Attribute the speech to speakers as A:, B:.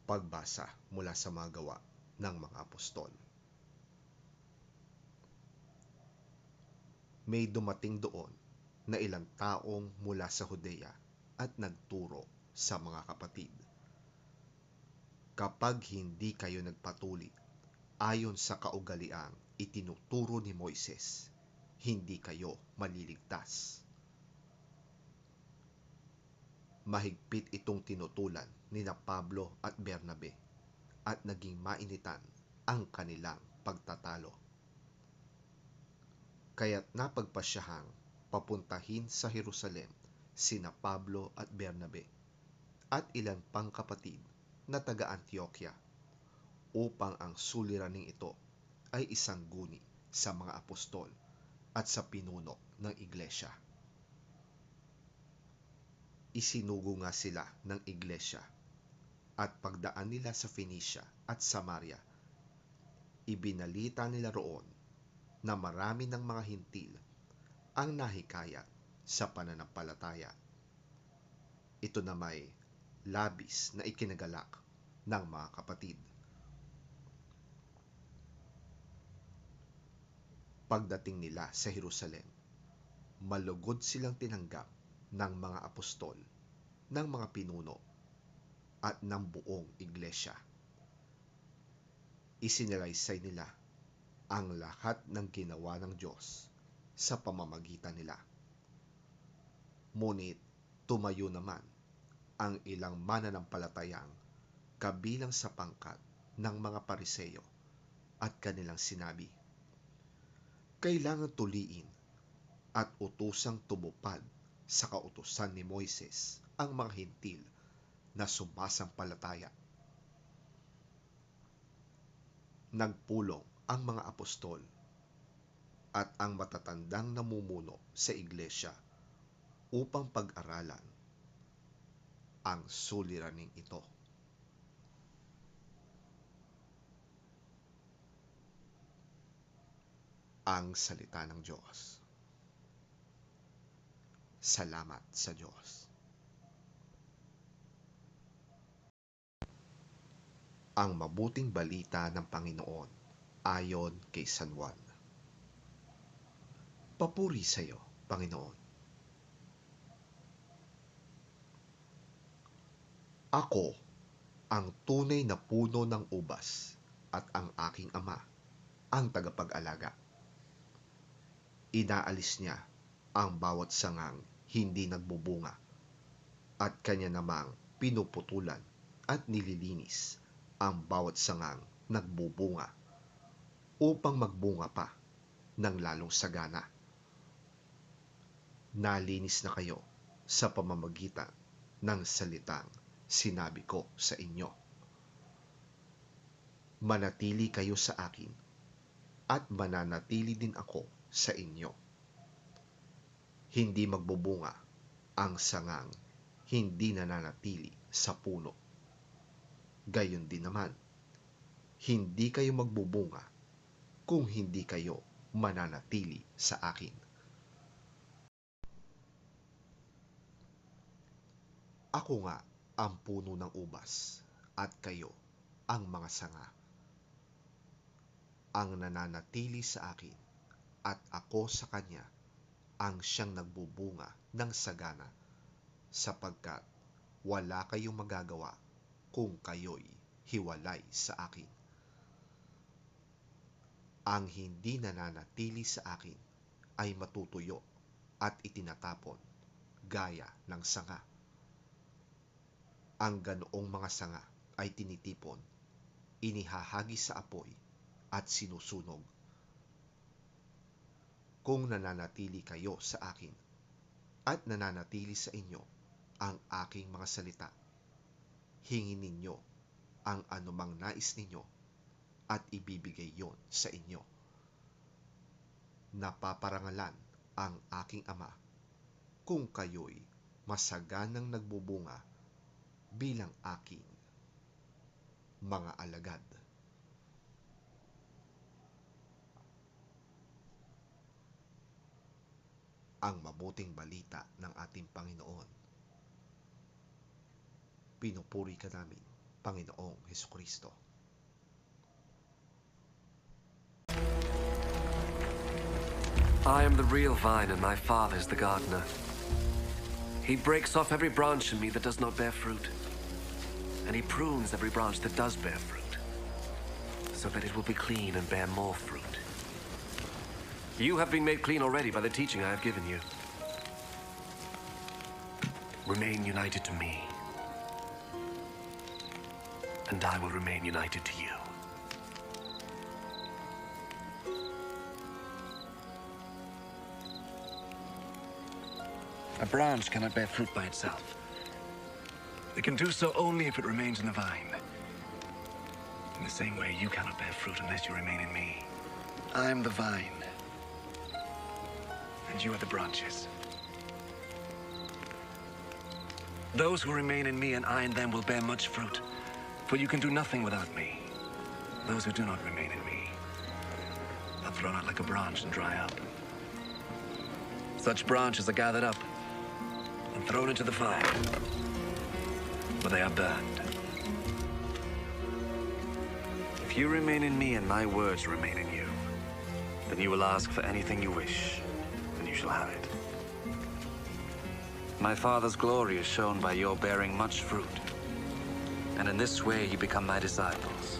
A: Pagbasa mula sa mga gawa ng mga apostol. May dumating doon na ilang taong mula sa Judea at nagturo sa mga kapatid. Kapag hindi kayo nagpatuli ayon sa kaugaliang itinuturo ni Moises, hindi kayo maliligtas. Mahigpit itong tinutulan ni Pablo at Bernabe at naging mainitan ang kanilang pagtatalo. Kaya't napagpasyahang papuntahin sa Jerusalem sina Pablo at Bernabe at ilan pang kapatid na taga-Antioquia upang ang suliraning ito ay isang guni sa mga apostol at sa pinuno ng iglesia. Isinugo nga sila ng iglesia at pagdaan nila sa Phoenicia at Samaria, ibinalita nila roon na marami ng mga hintil ang nahikayat sa pananampalataya. Ito na may labis na ikinagalak ng mga kapatid. Pagdating nila sa Jerusalem, malugod silang tinanggap ng mga apostol, ng mga pinuno, at ng buong iglesia. Isinalaysay nila ang lahat ng ginawa ng Diyos sa pamamagitan nila. Ngunit tumayo naman ang ilang mananampalatayang kabilang sa pangkat ng mga Pariseo at kanilang sinabi, kailangan tuliin at utusang tumupad sa kautusan ni Moises ang mga hintil na sumasampalataya. Nagpulong ang mga apostol at ang matatandang namumuno sa iglesia upang pag-aralan ang suliraning ito. Ang salita ng Diyos. Salamat sa Diyos. Ang mabuting balita ng Panginoon ayon kay San Juan. Papuri sa iyo, Panginoon. Ako ang tunay na puno ng ubas at ang aking ama ang tagapag-alaga. Inaalis niya ang bawat sangang hindi nagbubunga at kanya namang pinuputulan at nililinis ang bawat sangang nagbubunga upang magbunga pa ng lalong sagana. Nalinis na kayo sa pamamagitan ng salitang sinabi ko sa inyo. Manatili kayo sa akin at mananatili din ako sa inyo. Hindi magbubunga ang sangang hindi nananatili sa puno. Gayon din naman, hindi kayo magbubunga kung hindi kayo mananatili sa akin. Ako nga ang puno ng ubas at kayo ang mga sanga. Ang nananatili sa akin at ako sa kanya ang siyang nagbubunga ng sagana, sapagkat wala kayong magagawa kung kayo'y hiwalay sa akin. Ang hindi nananatili sa akin ay matutuyo at itinatapon gaya ng sanga. Ang ganoong mga sanga ay tinitipon, inihahagis sa apoy at sinusunog. Kung nananatili kayo sa akin at nananatili sa inyo ang aking mga salita, hingin ninyo ang anumang nais ninyo at ibibigay yon sa inyo. Napaparangalan ang aking ama kung kayo'y masaganang nagbubunga bilang aking mga alagad. Ang mabuting balita ng ating Panginoon. Pinupuri ka namin, Panginoong Hesukristo.
B: I am the real vine, and my Father is the gardener. He breaks off every branch in me that does not bear fruit, and he prunes every branch that does bear fruit, so that it will be clean and bear more fruit. You have been made clean already by the teaching I have given you. Remain united to me, and I will remain united to you. A branch cannot bear fruit by itself. It can do so only if it remains in the vine. In the same way, you cannot bear fruit unless you remain in me. I am the vine, and you are the branches. Those who remain in me and I in them will bear much fruit, for you can do nothing without me. Those who do not remain in me are thrown out like a branch and dry up. Such branches are gathered up and thrown into the fire, where they are burned. If you remain in me and my words remain in you, then you will ask for anything you wish, and you shall have it. My Father's glory is shown by your bearing much fruit, and in this way you become my disciples.